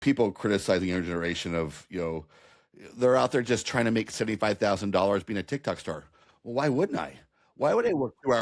people criticizing the younger generation of, they're out there just trying to make $75,000 being a TikTok star. Well, why wouldn't I? Why would I work 2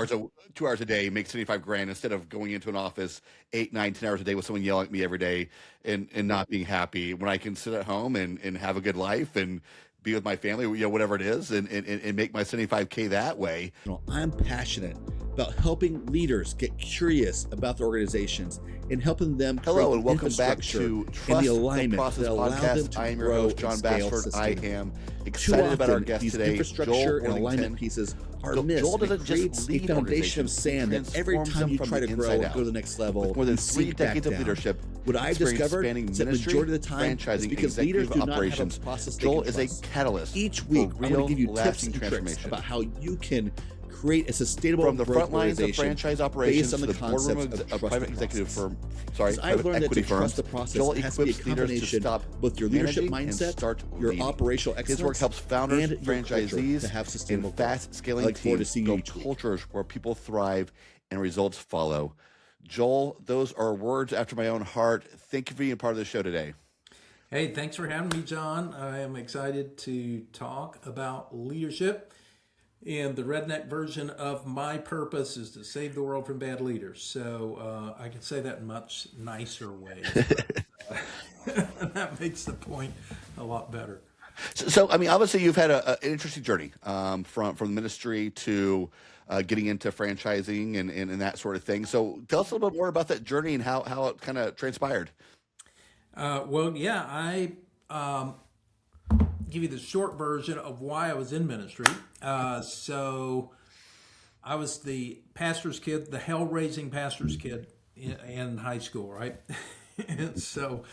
hours a day, make 75 grand instead of going into an office 8, 9, 10 hours a day with someone yelling at me every day and not being happy when I can sit at home and have a good life and be with my family, whatever it is, and make my 75K that way. I'm passionate about helping leaders get curious about their organizations and helping them create Hello and welcome back infrastructure to and Trust the the alignment Process that allow them Podcast. to I am your grow host, Jon and scale Bassford. I sustainably. am Too excited about our often, guest these today, infrastructure Joel and alignment Worthington. pieces are Joel missed, and doesn't it just creates a lead foundation of organizations, sand he that every transforms time them you from try the to grow inside and go to the out. next level, With more than you 3 sink back decades of down. leadership, What I've experience discovered spanning is that ministry, majority of the time, it's franchising, because leaders executive do not have operations, a process they Joel can is a trust. catalyst Each week, for I'm going real, to give you tips lasting and tricks transformation. about how you can create a sustainable From the growth front lines of organization franchise operations based on to the the boardroom concepts of trust private the executive process. private I've learned that equity to trust firms, the process, Joel it has to be a equips leaders to combination stop both your leadership managing and mindset, start your leading. operational excellence, His work helps founders, and your culture franchisees, to have sustainable and growth. fast-scaling I look forward to teams seeing you build each week. cultures where people thrive and results follow. Joel, those are words after my own heart. Thank you for being part of the show today. Hey, thanks for having me, John. I am excited to talk about leadership. And the redneck version of my purpose is to save the world from bad leaders. So I can say that in much nicer ways. That makes the point a lot better. So, I mean, obviously, you've had an interesting journey from ministry to getting into franchising and that sort of thing. So, tell us a little bit more about that journey and how it kind of transpired. Well, yeah, I give you the short version of why I was in ministry. So I was the pastor's kid, the hell-raising pastor's kid in high school, right? And so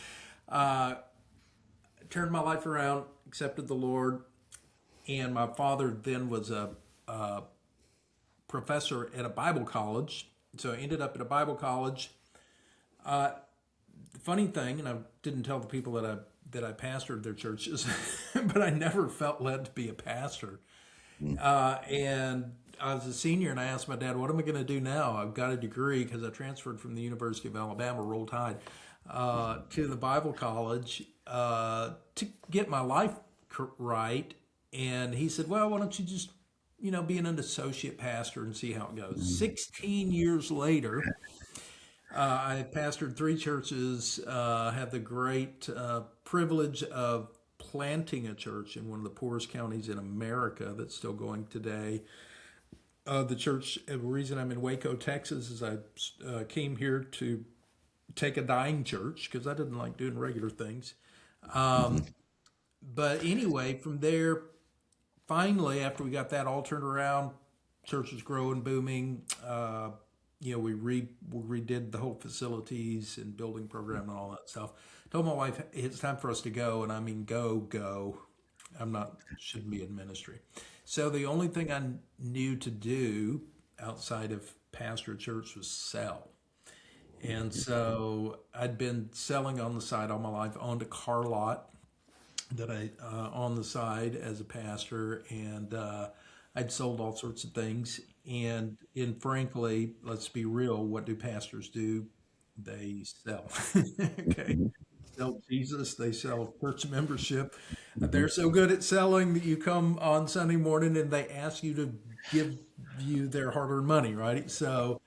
turned my life around, accepted the Lord, and my father then was a professor at a Bible college. So I ended up at a Bible college. The funny thing, and I didn't tell the people that I pastored their churches, but I never felt led to be a pastor. And I was a senior, and I asked my dad, "What am I going to do now? I've got a degree because I transferred from the University of Alabama, Roll Tide, to the Bible college to get my life right." And he said, "Well, why don't you just, be an associate pastor and see how it goes?" 16 years later, I pastored 3 churches, had the great privilege of planting a church in one of the poorest counties in America that's still going today. The reason I'm in Waco, Texas, is I came here to take a dying church because I didn't like doing regular things. But anyway, from there, finally, after we got that all turned around, church was growing, booming. We redid the whole facilities and building program and all that stuff. Told my wife it's time for us to go, and I mean go. Shouldn't be in ministry. So the only thing I knew to do outside of pastor a church was sell. And so I'd been selling on the side all my life. Owned a car lot that I on the side as a pastor, and I'd sold all sorts of things. And frankly, let's be real, what do pastors do? They sell. Okay. Sell Jesus, they sell church membership. They're so good at selling that you come on Sunday morning and they ask you to give you their hard-earned money, right? So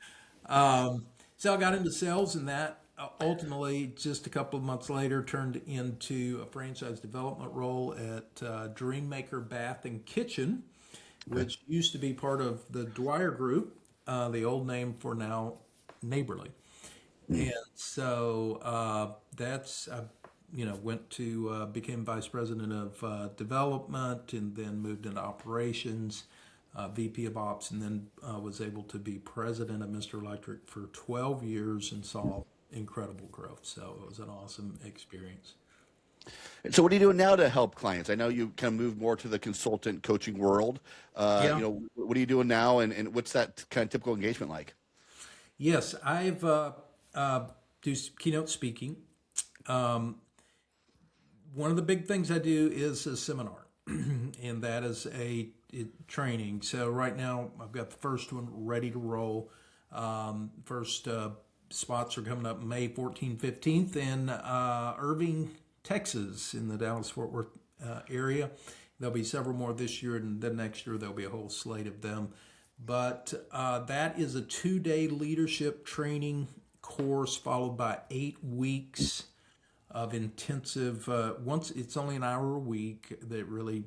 I got into sales, and that ultimately, just a couple of months later, turned into a franchise development role at Dreammaker Bath and Kitchen, which used to be part of the Dwyer Group, the old name for now Neighborly. And so went to became vice president of development, and then moved into operations, VP of ops, and then was able to be president of Mr. Electric for 12 years and saw incredible growth. So it was an awesome experience. So, what are you doing now to help clients? I know you kind of moved more to the consultant coaching world. Yeah. What are you doing now, and what's that kind of typical engagement like? Yes, I've do keynote speaking. One of the big things I do is a seminar, and that is a training. So right now I've got the first one ready to roll. First spots are coming up May 14th, 15th in Irving, Texas, in the Dallas-Fort Worth area. There'll be several more this year, and then next year there'll be a whole slate of them. But that is a 2-day leadership training course followed by 8 weeks of intensive. Once it's only an hour a week, that really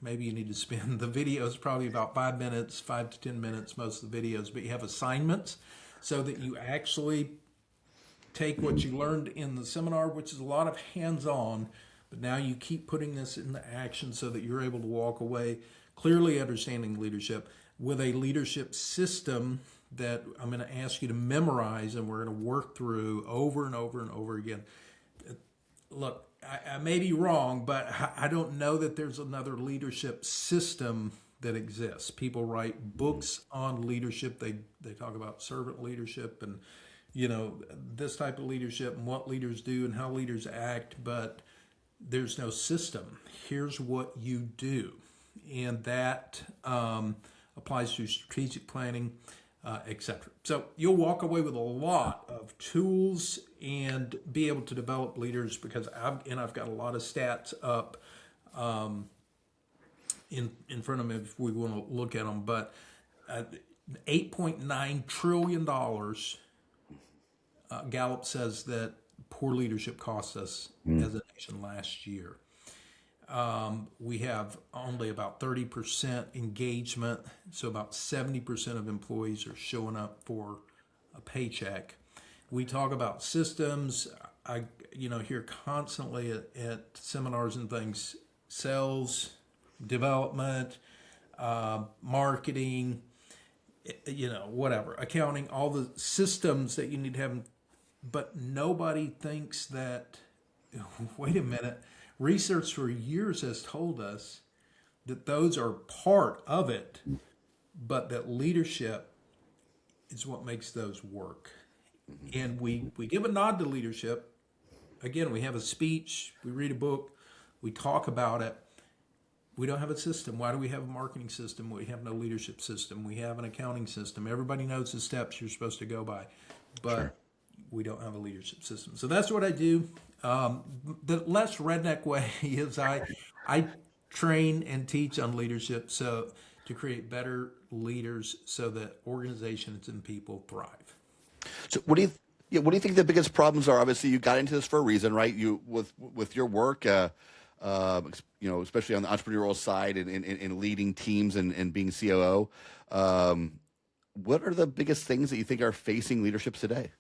maybe you need to spend. The video is probably about 5 minutes, 5 to 10 minutes, most of the videos, but you have assignments so that you actually take what you learned in the seminar, which is a lot of hands-on, but now you keep putting this into action so that you're able to walk away clearly understanding leadership with a leadership system that I'm going to ask you to memorize, and we're going to work through over and over and over again. Look, I may be wrong, but I don't know that there's another leadership system that exists. People write books on leadership. They talk about servant leadership and, this type of leadership and what leaders do and how leaders act, but there's no system. Here's what you do. And that applies to strategic planning, etc. So you'll walk away with a lot of tools and be able to develop leaders, because I've got a lot of stats up in front of me if we want to look at them. But $8.9 trillion, Gallup says that poor leadership cost us as a nation last year. We have only about 30% engagement, so about 70% of employees are showing up for a paycheck. We talk about systems. I hear constantly at seminars and things, sales, development, marketing, whatever, accounting, all the systems that you need to have. But nobody thinks that, wait a minute, research for years has told us that those are part of it, but that leadership is what makes those work. And we give a nod to leadership. Again, we have a speech, we read a book, we talk about it. We don't have a system. Why do we have a marketing system? We have no leadership system. We have an accounting system. Everybody knows the steps you're supposed to go by, but we don't have a leadership system. So that's what I do. The less redneck way is I train and teach on leadership so to create better leaders so that organizations and people thrive. So what do you think the biggest problems are? Obviously, you got into this for a reason, right? You with your work, especially on the entrepreneurial side and leading teams and being COO. What are the biggest things that you think are facing leaderships today?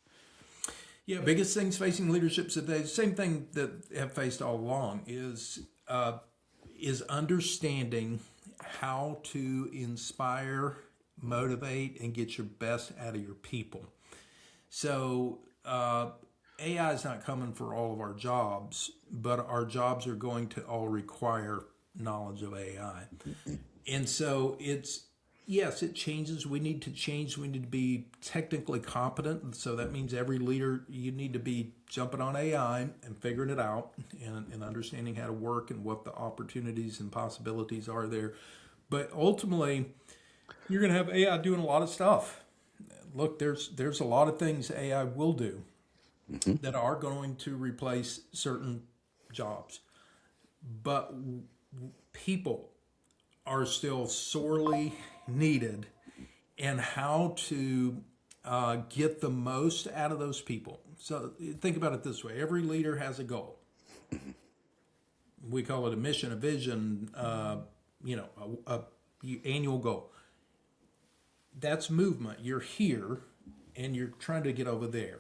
Yeah, biggest things facing leaderships today, same thing that have faced all along, is understanding how to inspire, motivate, and get your best out of your people. So AI is not coming for all of our jobs, but our jobs are going to all require knowledge of AI. And so yes, it changes. We need to change. We need to be technically competent. So that means every leader, you need to be jumping on AI and figuring it out and understanding how to work and what the opportunities and possibilities are there. But ultimately, you're going to have AI doing a lot of stuff. Look, there's a lot of things AI will do that are going to replace certain jobs. But people are still sorely needed, and how to get the most out of those people. So think about it this way. Every leader has a goal. We call it a mission, a vision, a annual goal. That's movement. You're here and you're trying to get over there.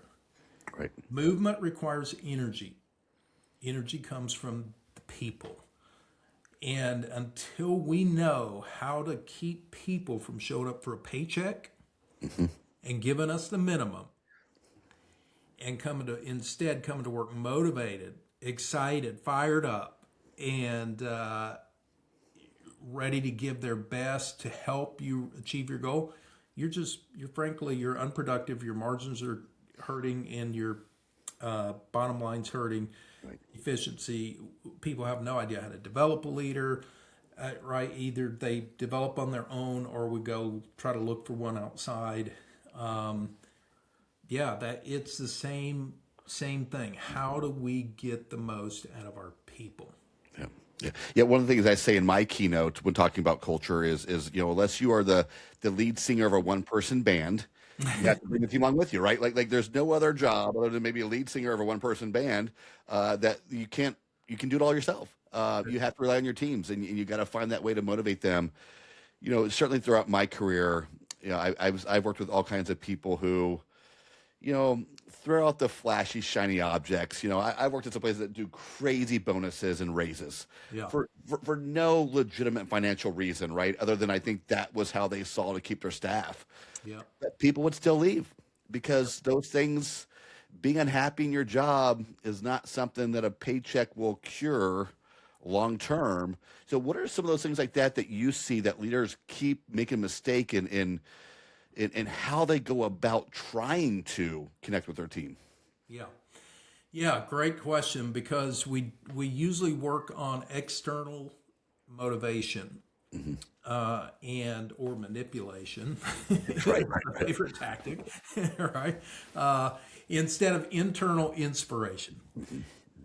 Right. Movement requires energy. Energy comes from the people. And until we know how to keep people from showing up for a paycheck and giving us the minimum, and instead coming to work motivated, excited, fired up, and ready to give their best to help you achieve your goal, you're unproductive. Your margins are hurting, and your bottom line's hurting. Right. Efficiency. People have no idea how to develop a leader, right? Either they develop on their own, or we go try to look for one outside. yeah, that it's the same thing. How do we get the most out of our people? Yeah. Yeah. Yeah. One of the things I say in my keynote when talking about culture is, unless you are the lead singer of a one person band, you have to bring the team along with you, right? Like there's no other job other than maybe a lead singer of a one person band, that you can do it all yourself. You have to rely on your teams, and you got to find that way to motivate them. Certainly throughout my career, I've worked with all kinds of people who, throw out the flashy, shiny objects. I've worked at some places that do crazy bonuses and raises Yeah, for no legitimate financial reason, right? Other than I think that was how they saw to keep their staff. yeah, But people would still leave because those things, being unhappy in your job is not something that a paycheck will cure long term. So, what are some of those things like that you see that leaders keep making a mistake in how they go about trying to connect with their team? yeah. Yeah, great question because we usually work on external motivation Hmm. and or manipulation, Right, our favorite tactic, right? Instead of internal inspiration.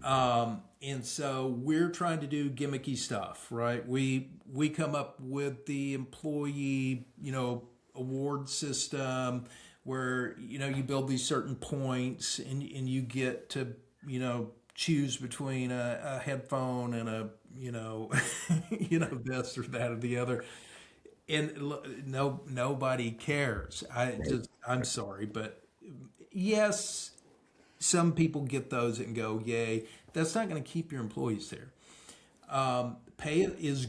And so we're trying to do gimmicky stuff, right? We come up with the employee, award system where you build these certain points and you get to choose between a headphone and a this or that or the other, and no, nobody cares. I'm sorry, but yes, some people get those and go, yay. That's not going to keep your employees there. Pay is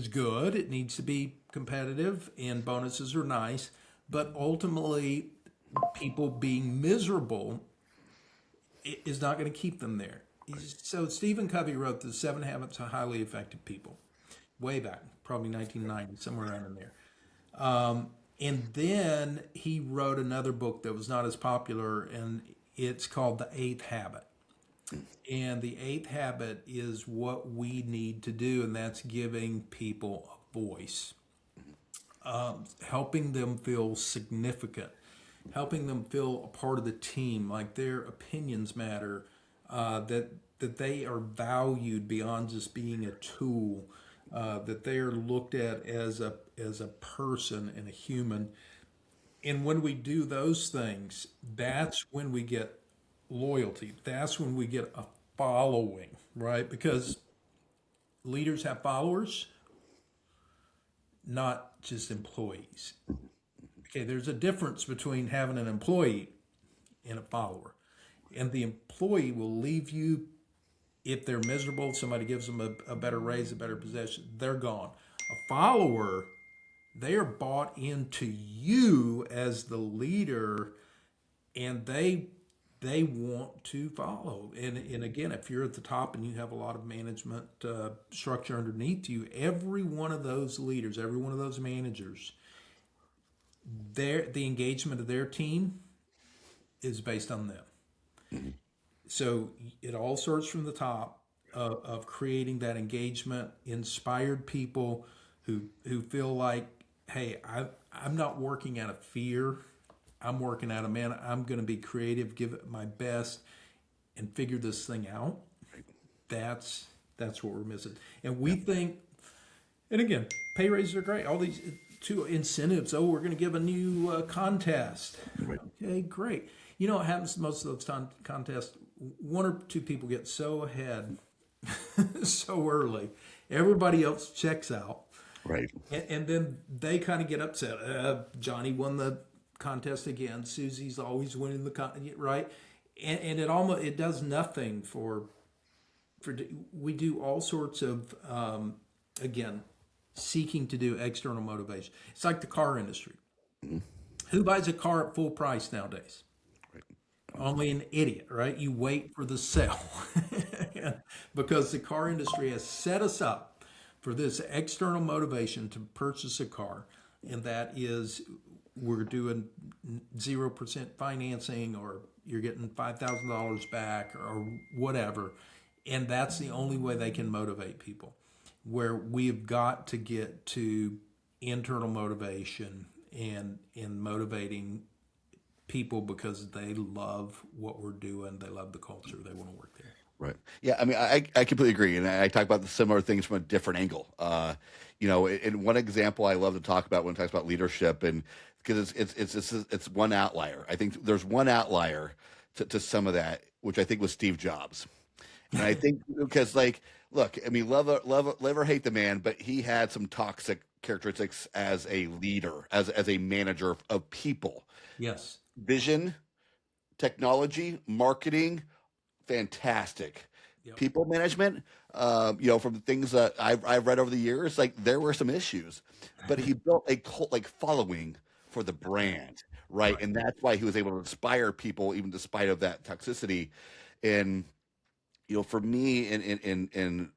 good. It needs to be competitive, and bonuses are nice. But ultimately, people being miserable is not going to keep them there. So Stephen Covey wrote the Seven Habits of Highly Effective People way back, probably 1990, somewhere around in there. And then he wrote another book that was not as popular, and it's called The Eighth Habit. And the eighth habit is what we need to do, and that's giving people a voice, helping them feel significant, helping them feel a part of the team, like their opinions matter, that they are valued beyond just being a tool, that they are looked at as a person and a human. And when we do those things, that's when we get loyalty. That's when we get a following, right? Because leaders have followers, not just employees. Okay, there's a difference between having an employee and a follower. And the employee will leave you if they're miserable, somebody gives them a better raise, a better position, they're gone. A follower, they are bought into you as the leader, and they want to follow. And again, if you're at the top and you have a lot of management structure underneath you, every one of those leaders, every one of those managers, the engagement of their team is based on them. Hmm. So it all starts from the top of creating that engagement, inspired people who feel like, hey, I'm not working out of fear. I'm working out of, man, I'm going to be creative, give it my best, and figure this thing out. That's what we're missing. And we think, and again, pay raises are great. All these two incentives. Oh, we're going to give a new contest. Right. Okay, great. You know what happens to most of those contests? One or two people get so ahead so early, everybody else checks out, Right. and then they kind of get upset. Johnny won the contest again. Susie's always winning the right, and it does nothing for we do all sorts of again seeking to do external motivation. It's like the car industry. Hmm. Who buys a car at full price nowadays? Right. Only an idiot, right? You wait for the sale because the car industry has set us up for this external motivation to purchase a car, and that is we're doing 0% financing, or you're getting $5,000 back, or whatever, and that's the only way they can motivate people. Where we've got to get to internal motivation and motivating people because they love what we're doing. They love the culture. They want to work there. Right. Yeah. I mean, I completely agree, and I talk about the similar things from a different angle. And one example I love to talk about when it talks about leadership, and because it's one outlier. I think there's one outlier to some of that, which I think was Steve Jobs. And I think because, like, look, I mean, love or hate the man, but he had some toxic characteristics as a leader, as a manager of people. Yes. Vision, technology, marketing, fantastic. Yep. People management, from the things that I've read over the years, like there were some issues, but he built a cult like following for the brand, right? Right. And that's why he was able to inspire people, even despite of that toxicity. And for me, in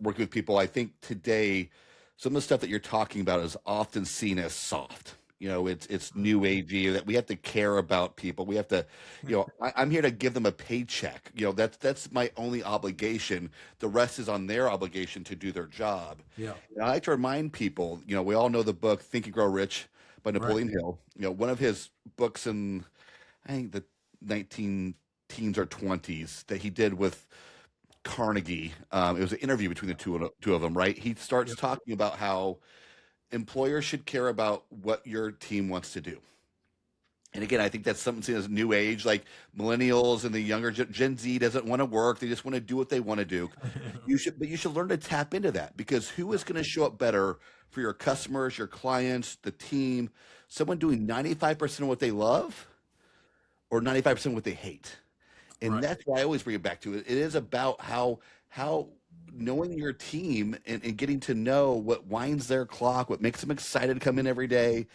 working with people, I think today some of the stuff that you're talking about is often seen as soft. It's new agey that we have to care about people. We have to, I'm here to give them a paycheck. That's my only obligation. The rest is on their obligation to do their job. Yeah. And I like to remind people, we all know the book Think and Grow Rich by Right. Napoleon Hill. One of his books in, I think, the 19 teens or 20s that he did with Carnegie. It was an interview between the two of them, right? He starts Yep. talking about how employers should care about what your team wants to do. And again, I think that's something seen as new age, like millennials and the younger Gen Z doesn't want to work; they just want to do what they want to do. But you should learn to tap into that, because who is going to show up better for your customers, your clients, the team? Someone doing 95% of what they love, or 95% of what they hate. And Right. that's why I always bring it back to it. It is about how knowing your team, and getting to know what winds their clock, what makes them excited to come in every day,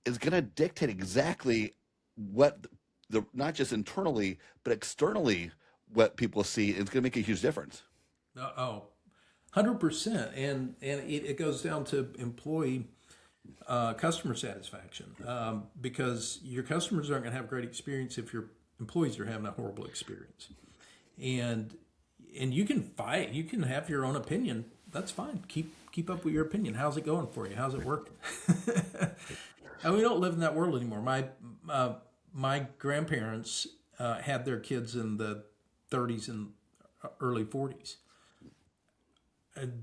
is going to dictate exactly what the not just internally but externally what people see. It's going to make a huge difference. Oh, 100%. And it goes down to employee customer satisfaction, because your customers aren't going to have a great experience if your employees are having a horrible experience. And you can fight. You can have your own opinion. That's fine. Keep up with your opinion. How's it going for you? How's it working? And we don't live in that world anymore. My grandparents had their kids in the 30s and early 40s.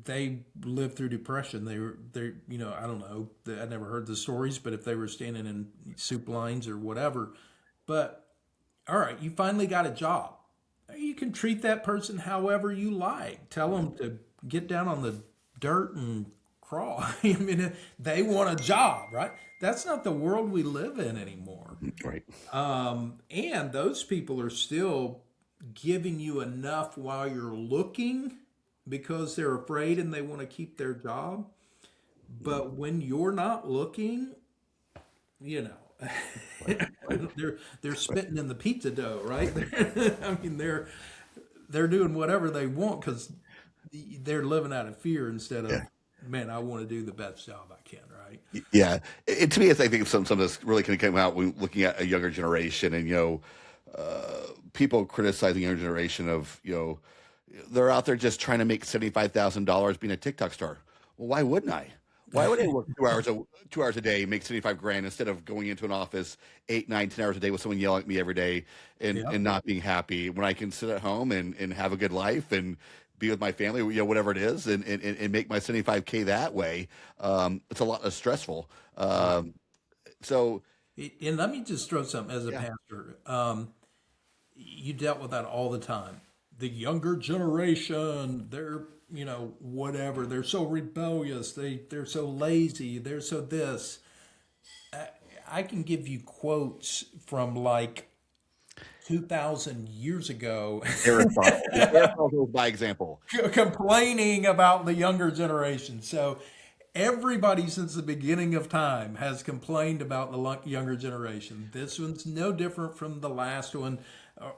They lived through depression. They I don't know. I never heard the stories, but if they were standing in soup lines or whatever, but all right, you finally got a job. You can treat that person however you like. Tell them to get down on the dirt and crawl. I mean, they want a job, right? That's not the world we live in anymore. Right. And those people are still giving you enough while you're looking because they're afraid and they want to keep their job. But when you're not looking, you know, they're spitting in the pizza dough, right? I mean, they're doing whatever they want because they're living out of fear instead of, Yeah. man, I want to do the best job I can, right? Yeah. To me, I think some of this really can come out when looking at a younger generation, and people criticizing the younger generation of they're out there just trying to make $75,000 being a TikTok star. Well, why wouldn't I? Why would I work 2 hours a day, make 75 grand, instead of going into an office 8, 9, 10 hours a day with someone yelling at me every day and, Yeah. and not being happy, when I can sit at home and have a good life and be with my family, whatever it is, and make my 75K that way. It's a lot less stressful. So And let me just throw something as a yeah, pastor. You dealt with that all the time. The younger generation, they're, whatever. They're so rebellious. They're so lazy. They're so this. I can give you quotes from like 2,000 years ago Aristotle. Yeah, Aristotle is my example. complaining about the younger generation. So everybody since the beginning of time has complained about the younger generation. This one's no different from the last one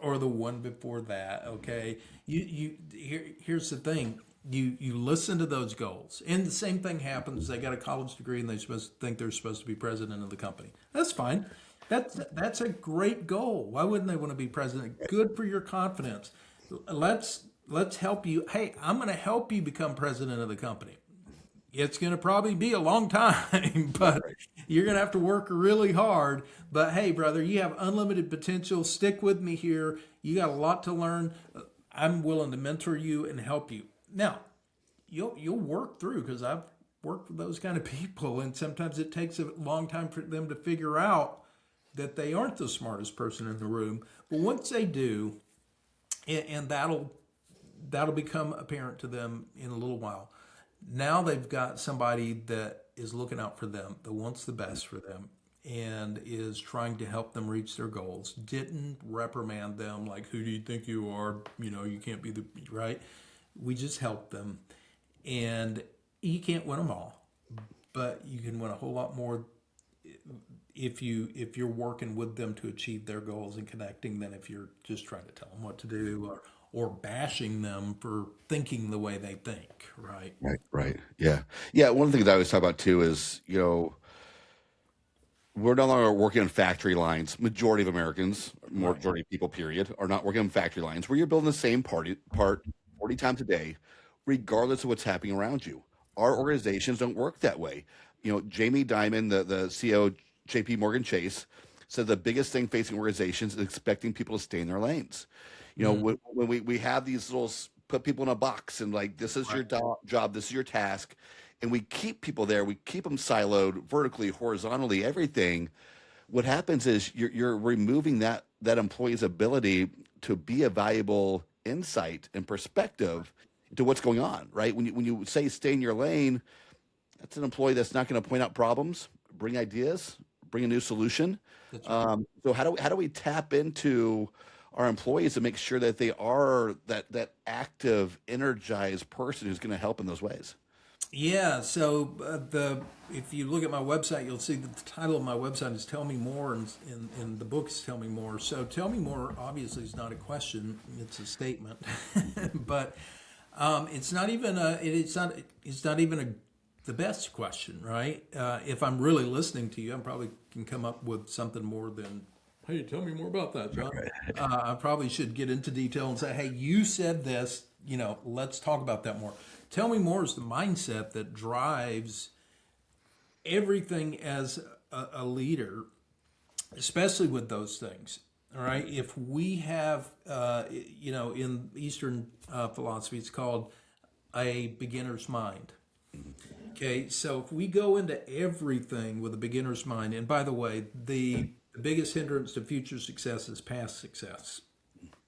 or the one before that. Okay, here's the thing. You listen to those goals, and the same thing happens. They got a college degree, and they're supposed to be president of the company. That's fine. That's a great goal. Why wouldn't they want to be president? Good for your confidence. Let's help you. Hey, I'm going to help you become president of the company. It's going to probably be a long time, but Right. you're going to have to work really hard. But hey, brother, you have unlimited potential. Stick with me here. You got a lot to learn. I'm willing to mentor you and help you. Now, you'll work through, because I've worked with those kind of people, and sometimes it takes a long time for them to figure out that they aren't the smartest person in the room. But once they do, and that'll become apparent to them in a little while. Now they've got somebody that is looking out for them, that wants the best for them, and is trying to help them reach their goals. Didn't reprimand them like, "Who do you think you are? You know, you can't be the right." We just help them, and you can't win them all, but you can win a whole lot more if you're working with them to achieve their goals and connecting than if you're just trying to tell them what to do, or bashing them for thinking the way they think, right? Right. Right. Yeah. Yeah. One of the things I always talk about too is, we're no longer working on factory lines. Majority of Americans, Right. majority of people, period, are not working on factory lines where you're building the same part 40 times a day, regardless of what's happening around you. Our organizations don't work that way. Jamie Dimon, the CEO of JP Morgan Chase, said the biggest thing facing organizations is expecting people to stay in their lanes. Mm, When we have these put people in a box and like, this is right. your job, this is your task, and we keep people there, we keep them siloed vertically, horizontally, everything. What happens is you're removing that employee's ability to be a valuable insight and perspective to what's going on, right? When you say stay in your lane, that's an employee that's not going to point out problems, bring ideas, bring a new solution. That's right. So how do we tap into our employees to make sure that they are that active, energized person who's going to help in those ways? Yeah. So the if you look at my website, you'll see that the title of my website is "Tell Me More," and the book is "Tell Me More." So "Tell Me More" obviously is not a question; it's a statement. But it's not even the best question, right? If I'm really listening to you, I probably can come up with something more than, "Hey, tell me more about that, John." I probably should get into detail and say, "Hey, you said this. Let's talk about that more." Tell me more is the mindset that drives everything as a leader, especially with those things. All right. If we have, in Eastern philosophy, it's called a beginner's mind. Okay. So if we go into everything with a beginner's mind, and by the way, the biggest hindrance to future success is past success,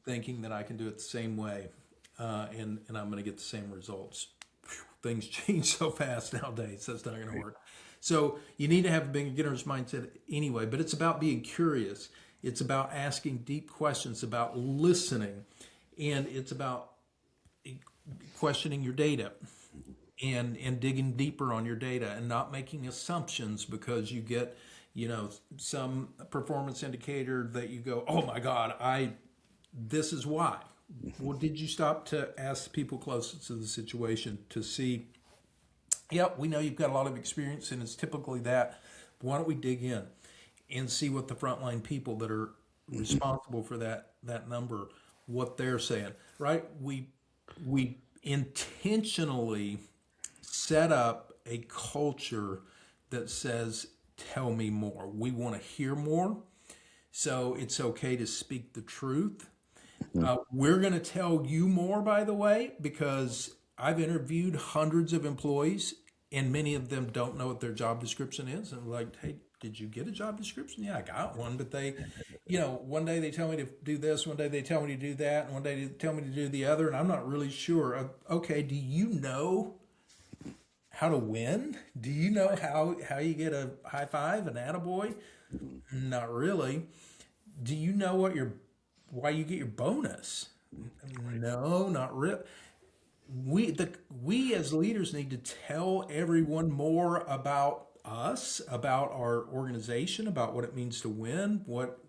thinking that I can do it the same way, and I'm going to get the same results. Phew, things change so fast nowadays. That's not going to work. So you need to have a beginner's mindset anyway, but it's about being curious. It's about asking deep questions, about listening, and it's about questioning your data and digging deeper on your data and not making assumptions because you get, some performance indicator that you go, "Oh my God, this is why." Well, did you stop to ask the people closest to the situation to see, "Yep, we know you've got a lot of experience and it's typically that. Why don't we dig in and see what the frontline people that are responsible for that number, what they're saying?" Right? We intentionally set up a culture that says, "Tell me more." We want to hear more. So it's okay to speak the truth. We're going to tell you more, by the way, because I've interviewed hundreds of employees, and many of them don't know what their job description is. And like, "Hey, did you get a job description?" "Yeah, I got one." But one day they tell me to do this, one day they tell me to do that, and one day they tell me to do the other, and I'm not really sure. Okay, do you know how to win? Do you know how you get a high five, an attaboy? Not really. Do you know why you get your bonus? No, not really. We as leaders need to tell everyone more about us, about our organization, about what it means to win, what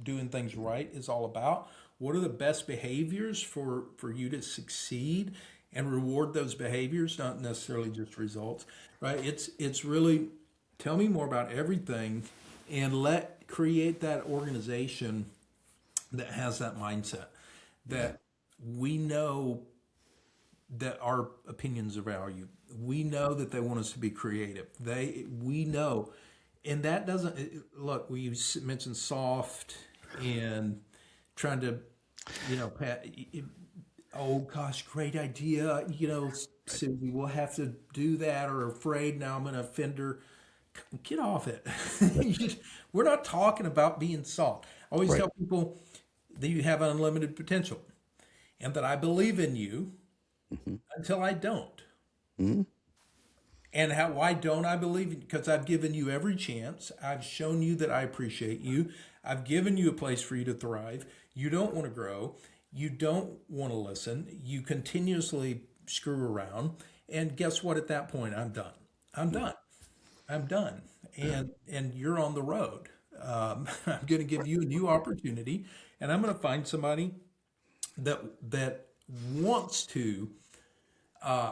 doing things right is all about. What are the best behaviors for you to succeed, and reward those behaviors, not necessarily just results, right? It's really tell me more about everything, and let create that organization that has that mindset, Yeah. that we know that our opinions are valued. We know that they want us to be creative. We know, and that doesn't look. We mentioned soft and trying to, oh gosh, great idea. Susie, we'll have to do that, or afraid now I'm going to offend her. Get off it. We're not talking about being soft. I always Right. tell people that you have unlimited potential and that I believe in you until I don't. And why don't I believe? Because I've given you every chance. I've shown you that I appreciate you. I've given you a place for you to thrive. You don't want to grow. You don't want to listen. You continuously screw around. And guess what? At that point, I'm done. I'm done. I'm done. And you're on the road. I'm going to give you a new opportunity, and I'm going to find somebody that wants to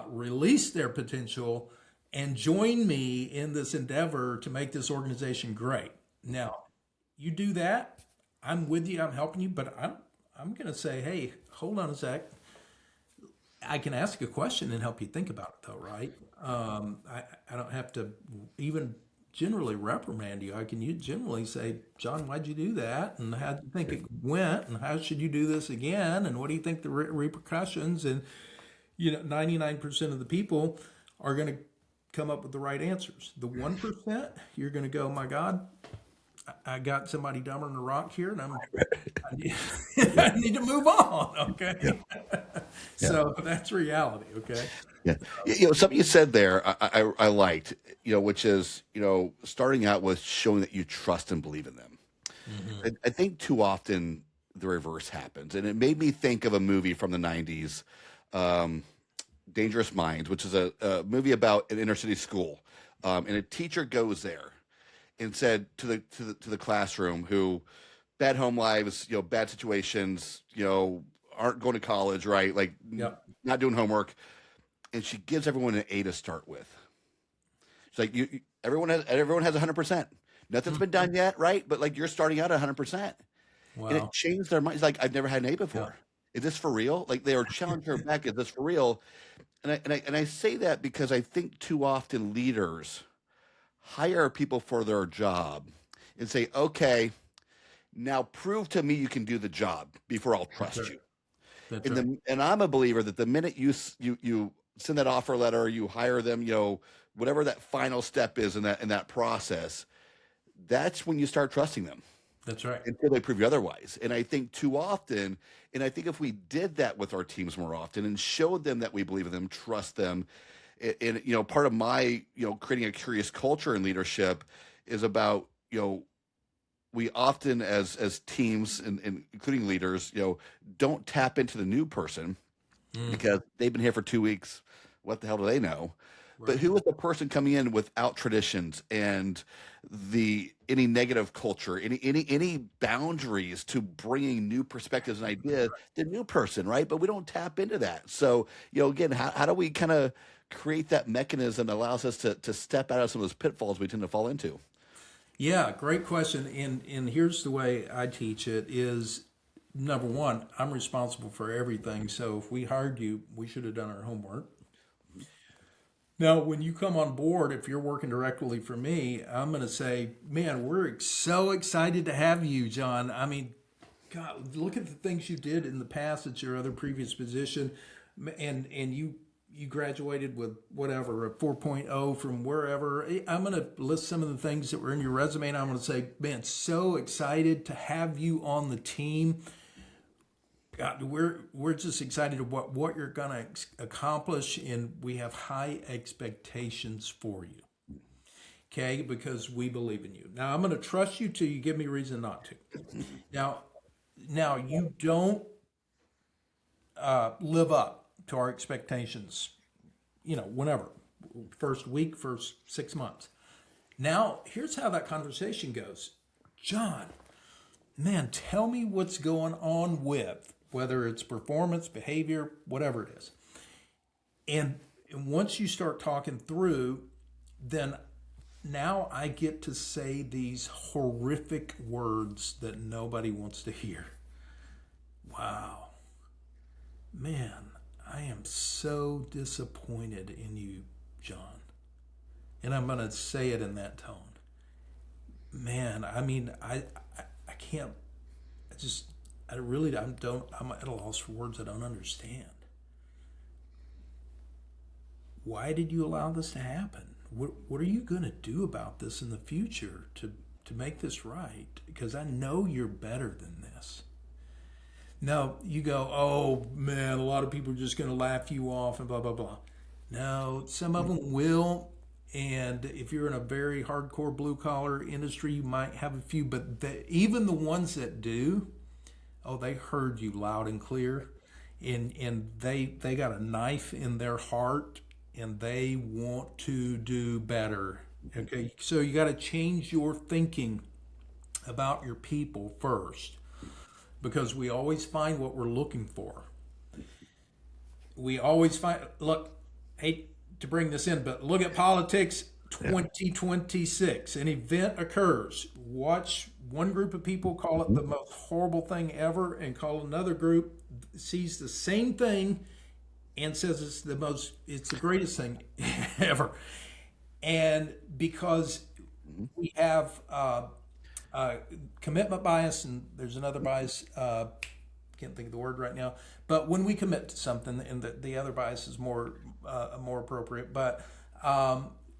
release their potential and join me in this endeavor to make this organization great. Now, you do that, I'm with you, I'm helping you, but I'm going to say, hey, hold on a sec. I can ask a question and help you think about it, though, right? I don't have to even generally reprimand you. I can generally say, John, why'd you do that? And how do you think it went? And how should you do this again? And what do you think the repercussions? And 99% of the people are going to come up with the right answers. The 1%, you're going to go, my God, I got somebody dumber than a rock here, and I need to move on. Okay, so that's reality. Okay, Yeah. Something you said there, I liked, which is, starting out with showing that you trust and believe in them. I think too often the reverse happens, and it made me think of a movie from the '90s, Dangerous Minds, which is a movie about an inner city school, and a teacher goes there and said to the classroom who bad home lives, bad situations, aren't going to college, right? Like Yep. not doing homework, and she gives everyone an A to start with. She's like, everyone has 100%. Nothing's been done yet, right? But like you're starting out at 100%, and it Wow. changed their minds. Like I've never had an A Yeah. before. Is this for real? Like they were challenging her back. Is this for real? And I say that because I think too often leaders hire people for their job and say, okay, now prove to me you can do the job before I'll That's trust right. you. That's And right. I'm a believer that the minute you send that offer letter, you hire them, whatever that final step is in that process, that's when you start trusting them That's right. until they prove you otherwise. And I think too often, and I think if we did that with our teams more often and showed them that we believe in them, trust them, and part of my creating a curious culture in leadership is about we often as teams and including leaders don't tap into the new person because they've been here for 2 weeks. What the hell do they know? But Right. who is the person coming in without traditions and any negative culture, any boundaries to bringing new perspectives and ideas? The new person, right? But we don't tap into that. So again, how do we kind of create that mechanism that allows us to step out of some of those pitfalls we tend to fall into? Yeah, great question. And here's the way I teach it is number one, I'm responsible for everything. So if we hired you, we should have done our homework. Now, when you come on board, if you're working directly for me, I'm going to say, man, we're so excited to have you, John. I mean, God, look at the things you did in the past at your other previous position, and you graduated with whatever a 4.0 from wherever. I'm going to list some of the things that were in your resume, and I'm going to say, man, so excited to have you on the team. God, we're just excited about what you're going to accomplish, and we have high expectations for you. Okay, because we believe in you. Now I'm going to trust you till you give me reason not to. Now you don't live up to our expectations. Whenever, first week, first 6 months. Now here's how that conversation goes. John, man, tell me what's going on with whether it's performance, behavior, whatever it is. And once you start talking through, then now I get to say these horrific words that nobody wants to hear. Wow, man, I am so disappointed in you, John. And I'm going to say it in that tone. Man, I mean, I can't, I just, I really don't, I'm at a loss for words. I don't understand. Why did you allow this to happen? What are you going to do about this in the future to make this right? Because I know you're better than this. No, you go, oh man, a lot of people are just going to laugh you off and blah, blah, blah. No, some of them will. And if you're in a very hardcore blue collar industry, you might have a few, but even the ones that do, oh, they heard you loud and clear. And they got a knife in their heart and they want to do better. Okay, so you got to change your thinking about your people first, because we always find what we're looking for. We always find, look, hate to bring this in, but look at politics 2026. An event occurs. Watch one group of people call it the most horrible thing ever, and call another group sees the same thing and says it's the greatest thing ever. And because we have commitment bias, and there's another bias, can't think of the word right now, but when we commit to something, and the other bias is more appropriate, but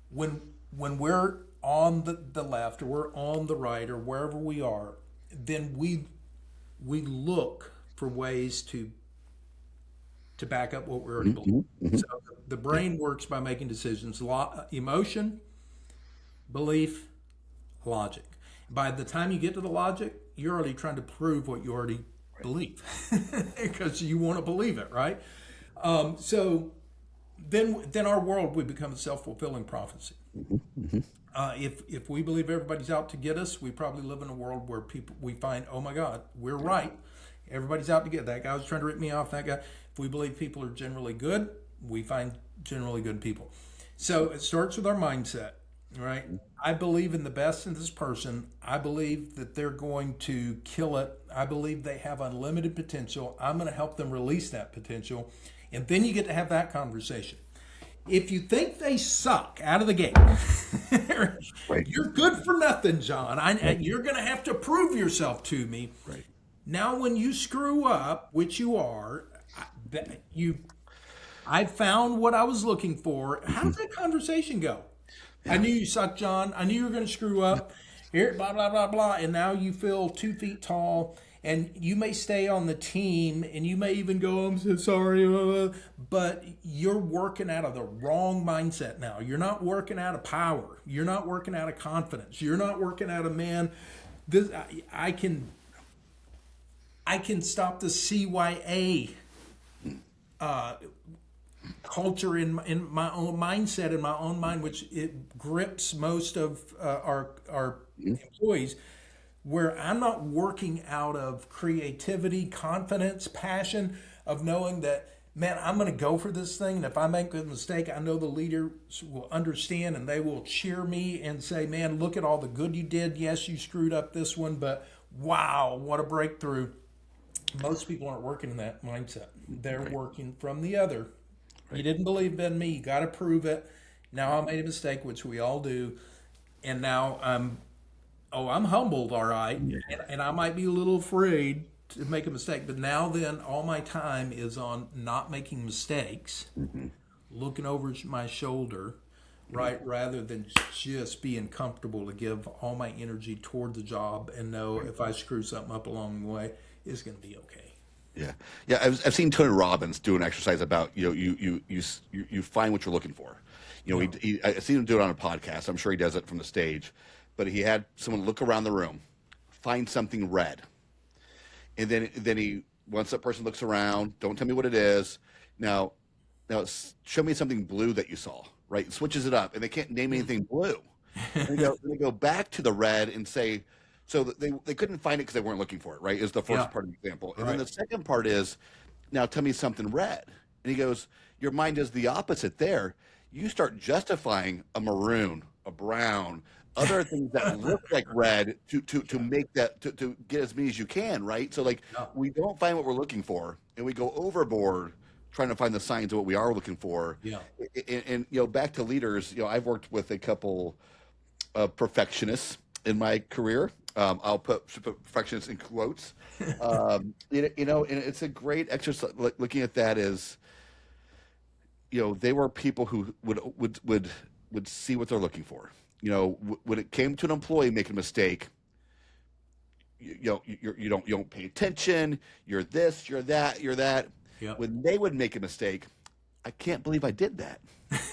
when we're on the left or we're on the right or wherever we are, then we look for ways to back up what we already believe. So the brain works by making decisions: emotion, belief, logic. By the time you get to the logic, you're already trying to prove what you already believe, because you want to believe it, right? So then our world would become a self-fulfilling prophecy. If we believe everybody's out to get us, we probably live in a world where we find, oh my God, we're right. Everybody's out to get that guy was trying to rip me off. That guy. If we believe people are generally good, we find generally good people. So it starts with our mindset, right? I believe in the best in this person. I believe that they're going to kill it. I believe they have unlimited potential. I'm going to help them release that potential. And then you get to have that conversation. If you think they suck out of the gate, you're good for nothing, John. You're going to have to prove yourself to me. Right. Now, when you screw up, which you are, I found what I was looking for. How does that conversation go? I knew you sucked, John. I knew you were going to screw up. Here, blah, blah, blah, blah. And now you feel 2 feet tall, and you may stay on the team, and you may even go, I'm so sorry. But you're working out of the wrong mindset now. You're not working out of power. You're not working out of confidence. You're not working out of, man, this, I can stop the CYA culture in my own mindset, in my own mind, which it grips most of our employees, where I'm not working out of creativity, confidence, passion, of knowing that, man, I'm going to go for this thing, and if I make a mistake, I know the leaders will understand and they will cheer me and say, man, look at all the good you did. Yes, you screwed up this one, but wow, what a breakthrough. Most people aren't working in that mindset. They're working from the other. You didn't believe in me. You got to prove it. Now I made a mistake, which we all do. And now I'm humbled, all right. And I might be a little afraid to make a mistake. But now then, all my time is on not making mistakes, looking over my shoulder, right, rather than just being comfortable to give all my energy toward the job and know if I screw something up along the way, it's going to be okay. Yeah. I've seen Tony Robbins do an exercise about you find what you're looking for. I've seen him do it on a podcast. I'm sure he does it from the stage, but he had someone look around the room, find something red, and then he once that person looks around, don't tell me what it is. Now show me something blue that you saw. Right, it switches it up, and they can't name anything blue. And they go back to the red and say. So they couldn't find it because they weren't looking for it, right? Is the first part of the example. And then the second part is, now tell me something red. And he goes, your mind does the opposite there. You start justifying a maroon, a brown, other things that look like red to make that, to get as many as you can, right? So we don't find what we're looking for, and we go overboard trying to find the signs of what we are looking for. Yeah. And back to leaders, I've worked with a couple of perfectionists in my career. I'll put perfectionists in quotes. And it's a great exercise. Looking at that is, they were people who would see what they're looking for. When it came to an employee making a mistake, you don't pay attention. You're this, you're that, you're that. Yep. When they would make a mistake, I can't believe I did that.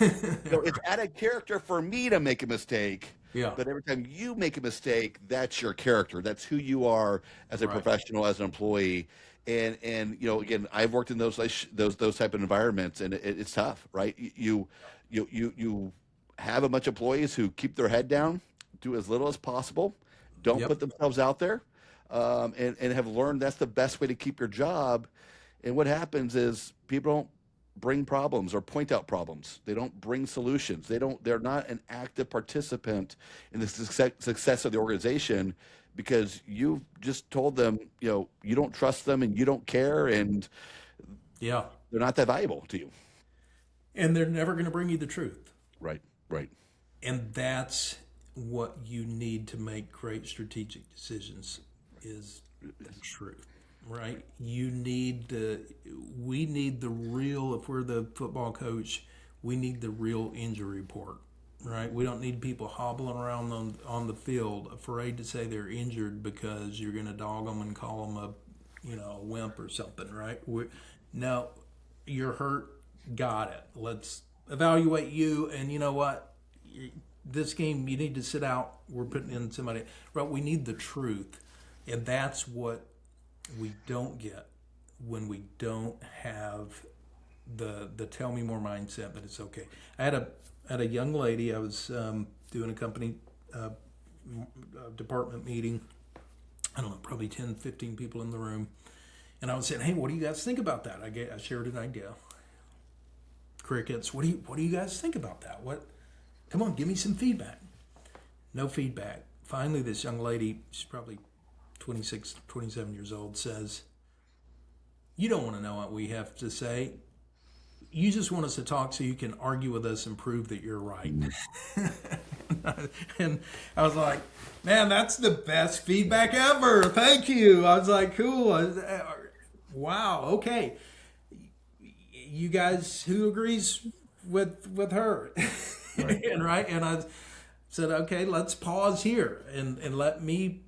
It's out of character for me to make a mistake. Yeah. But every time you make a mistake, that's your character. That's who you are as a Right. professional, as an employee. And again, I've worked in those type of environments, and it's tough, right? You have a bunch of employees who keep their head down, do as little as possible, don't Yep. put themselves out there, and have learned that's the best way to keep your job. And what happens is people don't bring problems or point out problems. They don't bring solutions. They're not an active participant in the success of the organization, because you've just told them, you don't trust them and you don't care, and Yeah. they're not that valuable to you. And they're never going to bring you the truth. Right. Right. And that's what you need to make great strategic decisions, is the truth, right? We need the real, if we're the football coach, we need the real injury report, right? We don't need people hobbling around on the field afraid to say they're injured because you're going to dog them and call them a wimp or something, right? No, you're hurt. Got it. Let's evaluate you. And you know what? This game, you need to sit out. We're putting in somebody. Right? We need the truth. And that's what we don't get when we don't have the tell me more mindset that it's okay. I had a young lady. I was doing a company department meeting. I don't know, probably 10, 15 people in the room. And I was saying, hey, what do you guys think about that? I shared an idea. Crickets. What do you guys think about that? Come on, give me some feedback. No feedback. Finally, this young lady, she's probably 26, 27 years old, says, you don't want to know what we have to say. You just want us to talk so you can argue with us and prove that you're right. And I was like, man, that's the best feedback ever. Thank you. I was like, cool. Wow. Okay. You guys, who agrees with her? Right. And I said, okay, let's pause here and let me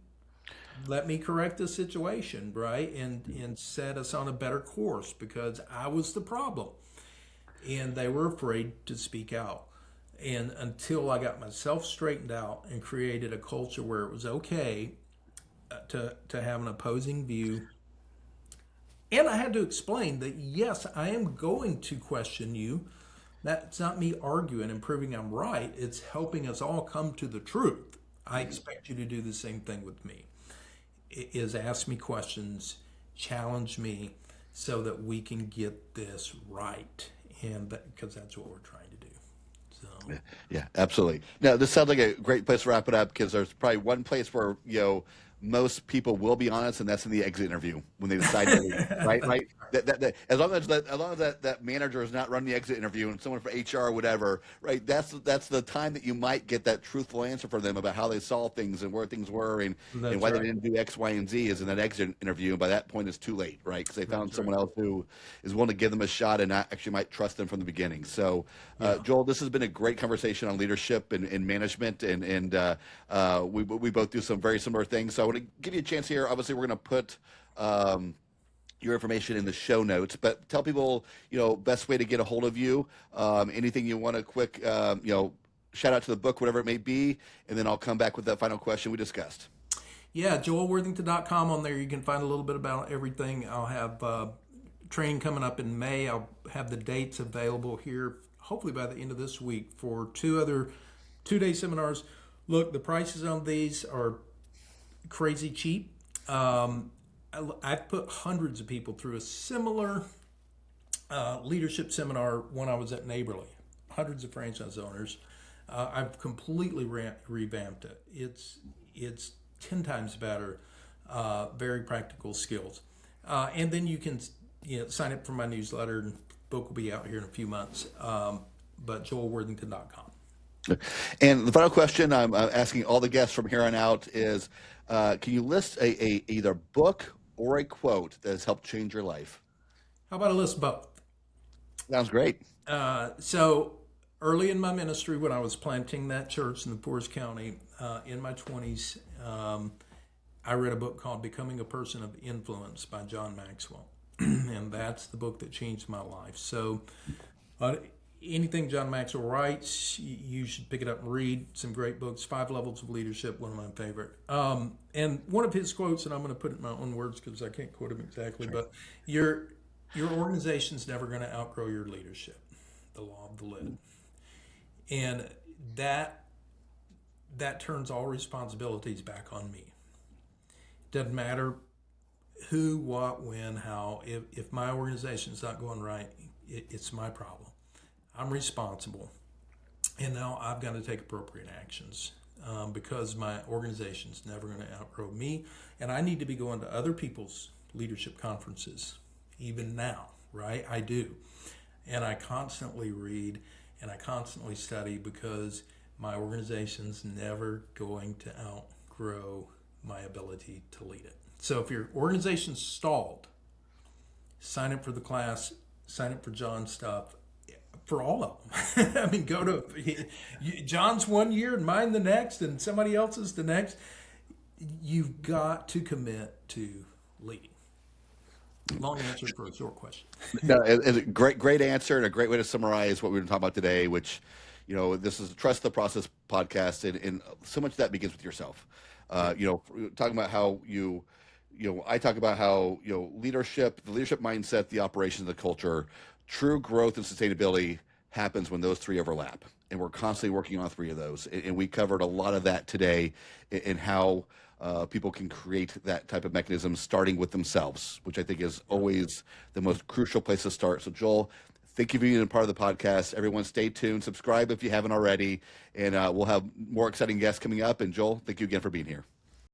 correct the situation, right? And set us on a better course, because I was the problem. And they were afraid to speak out. And until I got myself straightened out and created a culture where it was okay to have an opposing view. And I had to explain that, yes, I am going to question you. That's not me arguing and proving I'm right. It's helping us all come to the truth. I expect you to do the same thing with me. Is ask me questions, challenge me, so that we can get this right. And because that's what we're trying to do. So. Yeah, absolutely. Now, this sounds like a great place to wrap it up, because there's probably one place where, most people will be honest, and that's in the exit interview when they decide to leave, right? Right. As long as that manager is not running the exit interview and someone from HR or whatever, right? That's the time that you might get that truthful answer from them about how they saw things and where things were and why right. they didn't do X, Y, and Z is in that exit interview. And by that point, it's too late, right? Because they found someone else who is willing to give them a shot and not actually might trust them from the beginning. So, Joel, this has been a great conversation on leadership and management, and we both do some very similar things. So I want to give you a chance here. Obviously, we're going to put your information in the show notes, but tell people, best way to get a hold of you, anything you want to quick, shout out to the book, whatever it may be, and then I'll come back with that final question we discussed. Yeah, joelworthington.com. On there you can find a little bit about everything. I'll have training coming up in May. I'll have the dates available here, hopefully by the end of this week, for 2 other 2-day seminars. Look, the prices on these are crazy cheap. I've put hundreds of people through a similar leadership seminar when I was at Neighborly. Hundreds of franchise owners. I've completely revamped it. It's 10 times better. Very practical skills. And then you can sign up for my newsletter and book will be out here in a few months. But joelworthington.com. And the final question I'm asking all the guests from here on out is, can you list a either book or a quote that has helped change your life? How about a list of both? Sounds great. So early in my ministry, when I was planting that church in the poorest county in my 20s, I read a book called Becoming a Person of Influence by John Maxwell. And that's the book that changed my life. So anything John Maxwell writes, you should pick it up and read. Some great books. 5 Levels of Leadership, one of my favorite. And one of his quotes, and I'm going to put it in my own words because I can't quote him exactly, but your organization's never going to outgrow your leadership. The law of the lid. And that turns all responsibilities back on me. Doesn't matter who, what, when, how. If my organization's not going right, it's my problem. I'm responsible. And now I've got to take appropriate actions because my organization's never going to outgrow me. And I need to be going to other people's leadership conferences, even now, right? I do. And I constantly read and I constantly study because my organization's never going to outgrow my ability to lead it. So if your organization's stalled, sign up for the class, sign up for John's stuff, for all of them. I mean, go to John's 1 year and mine the next and somebody else's the next. You've got to commit to leading. Long answer for a short question. No, it's a great answer and a great way to summarize what we've been talking about today, which, this is a Trust the Process podcast, and so much of that begins with yourself. Talking about how I talk about how, leadership, the leadership mindset, the operations, the culture, true growth and sustainability happens when those 3 overlap. And we're constantly working on 3 of those. And we covered a lot of that today in how people can create that type of mechanism starting with themselves, which I think is always the most crucial place to start. So Joel, thank you for being a part of the podcast. Everyone stay tuned, subscribe if you haven't already, and we'll have more exciting guests coming up. And Joel, thank you again for being here.